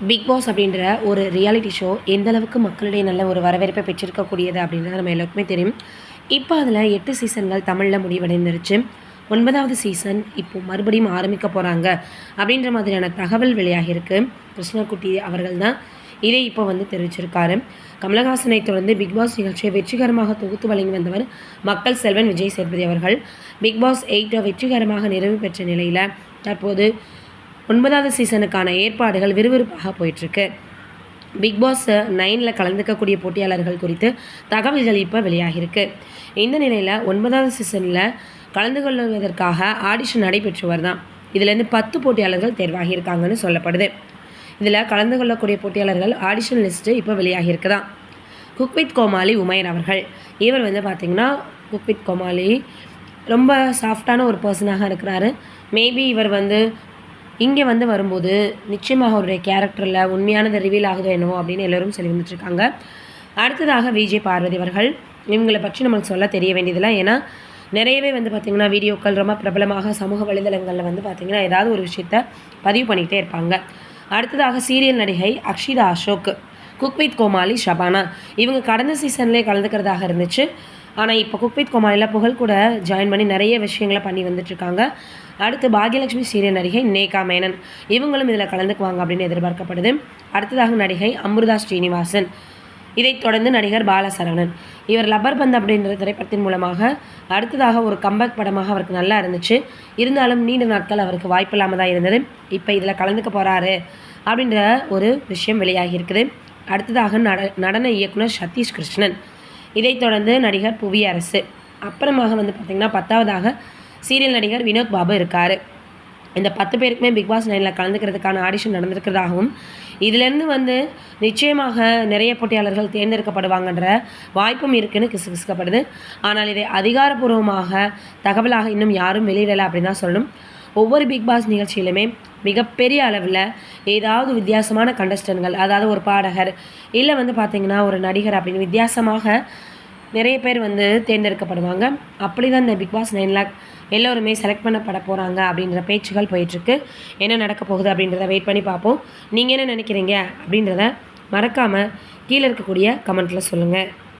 Big pass அப்படின்ற ஒரு reality show எந்த அளவுக்கு மக்களிடையே நல்ல ஒரு வரவேற்பை பெற்றிருக்கக்கூடியது அப்படின்றது நம்ம எல்லாருக்குமே தெரியும். இப்போ அதில் 8 சீசன்கள் தமிழில் முடிவடைந்துருச்சு. 9வது சீசன் இப்போ மறுபடியும் ஆரம்பிக்க போகிறாங்க அப்படின்ற மாதிரியான தகவல் வெளியாகியிருக்கு. கிருஷ்ணகுட்டி அவர்கள் தான் இதை இப்போ தெரிவிச்சிருக்காரு. கமலஹாசனை தொடர்ந்து பிக் பாஸ் நிகழ்ச்சியை வெற்றிகரமாக தொகுத்து வழங்கி வந்தவர் மக்கள் செல்வன் விஜய் சேதுபதி அவர்கள். பிக் பாஸ் 8 வெற்றிகரமாக நிறைவு பெற்ற நிலையில் தற்போது 9வது சீசனுக்கான ஏற்பாடுகள் விறுவிறுப்பாக போயிட்டுருக்கு. பிக் பாஸ் 9ல் கலந்துக்கக்கூடிய போட்டியாளர்கள் குறித்து தகவல்கள் இப்போ வெளியாகிருக்கு. இந்த நிலையில் 9வது சீசனில் கலந்து கொள்வதற்காக ஆடிஷன் நடைபெற்று வருதான். இதுலேருந்து 10 போட்டியாளர்கள் தேர்வாகியிருக்காங்கன்னு சொல்லப்படுது. இதில் கலந்து கொள்ளக்கூடிய போட்டியாளர்கள் ஆடிஷன் லிஸ்ட்டு இப்போ வெளியாகியிருக்குதான். குக் வித் கோமாளி உமையர் அவர்கள், இவர் பார்த்திங்கன்னா குக் வித் கோமாளி ரொம்ப சாஃப்டான ஒரு பர்சனாக இருக்கிறாரு. மேபி இவர் இங்கே வரும்போது நிச்சயமாக அவருடைய கேரக்டரில் உண்மையானது ரிவீல் ஆகுதோ என்னவோ அப்படின்னு எல்லோரும் சொல்லி வந்துட்டுருக்காங்க. அடுத்ததாக விஜய் பார்வதி அவர்கள், இவங்களை பற்றி நம்மளுக்கு சொல்ல தெரிய வேண்டியதில்லை. ஏன்னா நிறையவே பார்த்திங்கன்னா வீடியோக்கள் ரொம்ப பிரபலமாக சமூக வலைதளங்களில் பார்த்திங்கன்னா ஏதாவது ஒரு விஷயத்தை பதிவு பண்ணிக்கிட்டே இருப்பாங்க. அடுத்ததாக சீரியல் நடிகை அக்ஷிதா அசோக், குக் வித் கோமாளி ஷபானா, இவங்க கடந்த சீசன்லேயே கலந்துக்கிறதாக இருந்துச்சு. ஆனால் இப்போ குக் வித் கோமாளியில் புகழ் கூட ஜாயின் பண்ணி நிறைய விஷயங்களை பண்ணி வந்துட்டுருக்காங்க. அடுத்து பாக்யலட்சுமி சீரியல் நடிகை நேகா மேனன், இவங்களும் இதில் கலந்துக்குவாங்க அப்படின்னு எதிர்பார்க்கப்படுது. அடுத்ததாக நடிகை அமிர்தா ஸ்ரீனிவாசன், இதைத் தொடர்ந்து நடிகர் பாலசரவணன், இவர் லப்பர் பந்து அப்படின்ற திரைப்படத்தின் மூலமாக அடுத்ததாக ஒரு கம்பேக் படமாக அவருக்கு நல்லா இருந்துச்சு. இருந்தாலும் நீண்ட நாட்கள் அவருக்கு வாய்ப்பு இல்லாமல் தான் இருந்தது. இப்போ இதில் கலந்துக்க போகிறாரு அப்படின்ற ஒரு விஷயம் வெளியாகியிருக்குது. அடுத்ததாக நடன இயக்குனர் சதீஷ் கிருஷ்ணன், இதைத் தொடர்ந்து நடிகர் புவியரசு, அப்புறமாக பார்த்திங்கன்னா 10வதாக சீரியல் நடிகர் வினோத் பாபு இருக்கார். இந்த 10 பேருக்குமே பிக் பாஸ் 9ல் கலந்துக்கிறதுக்கான ஆடிஷன் நடந்திருக்கிறதாகவும் இதிலேருந்து நிச்சயமாக நிறைய போட்டியாளர்கள் தேர்ந்தெடுக்கப்படுவாங்கன்ற வாய்ப்பும் இருக்குன்னு கிசுகிசுக்கப்படுது. ஆனால் இதை அதிகாரப்பூர்வமாக தகவலாக இன்னும் யாரும் வெளியிடலை அப்படின்னு தான் சொல்லணும். ஒவ்வொரு பிக் பாஸ் நிகழ்ச்சியிலுமே மிகப்பெரிய அளவில் ஏதாவது வித்தியாசமான கண்டஸ்டன்ட்கள், அதாவது ஒரு பாடகர் இல்லை பார்த்திங்கன்னா ஒரு நடிகர் அப்படின்னு வித்தியாசமாக நிறைய பேர் தேர்ந்தெடுக்கப்படுவாங்க. அப்படி தான் இந்த பிக் பாஸ் 9ல் எல்லோருமே செலக்ட் பண்ணப்பட போகிறாங்க அப்படின்ற பேச்சுகள் போயிட்டுருக்கு. என்ன நடக்க போகுது அப்படின்றத வெயிட் பண்ணி பார்ப்போம். நீங்கள் என்ன நினைக்கிறீங்க அப்படின்றத மறக்காமல் கீழே இருக்கக்கூடிய கமெண்ட்டில் சொல்லுங்கள்.